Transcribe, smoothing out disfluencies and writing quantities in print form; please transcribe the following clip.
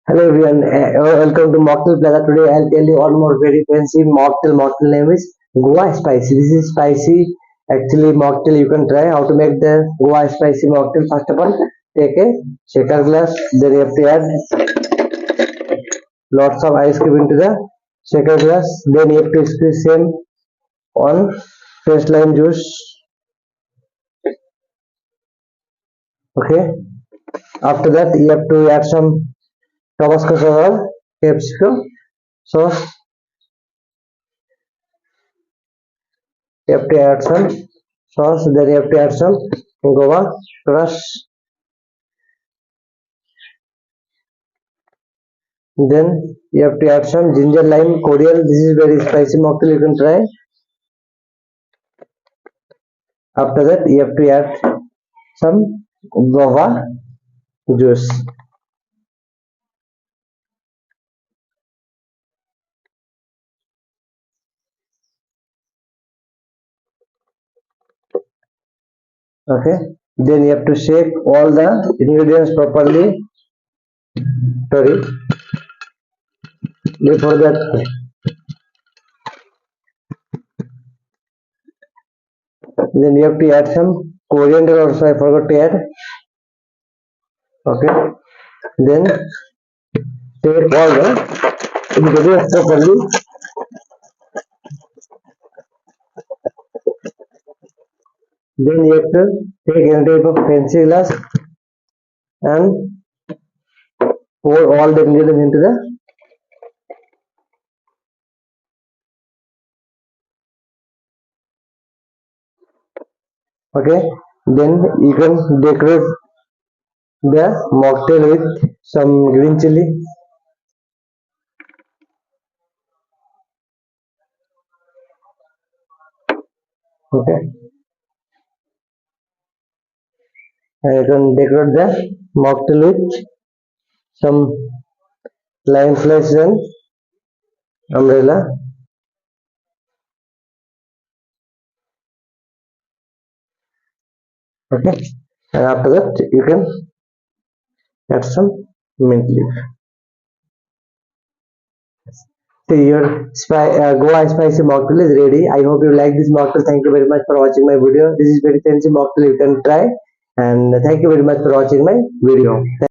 Hello everyone, welcome to Mocktail Plaza. Today I'll tell you one more very fancy mocktail. Mocktail name is Goa Spicy. This is spicy. Actually, mocktail you can try how to make the Goa Spicy mocktail. First of all, take a shaker glass. Then you have to add lots of ice cube into the shaker glass. Then you have to squeeze same on fresh lime juice. Okay. After that, you have to add some Tabasco sauce or capsicum sauce. You have to add some sauce, then you have to add some guava crush, then you have to add some ginger lime cordial. This is very spicy mocktail, you can try. After that you have to add some guava juice. Okay, then you have to shake all the ingredients properly. Sorry, before that, then you have to add some coriander also, I forgot to add. Okay, then shake all the ingredients properly. Then you have to take any type of fancy glass and pour all the ingredients into the. Okay, then you can decorate the mocktail with some green chili. Okay, and you can decorate the mocktail with some lime slice and umbrella. Okay, and after that you can add some mint leaf. So your Goa spicy mocktail is ready. I hope you like this mocktail. Thank you very much for watching my video. This is very fancy mocktail, you can try. And thank you very much for watching my video.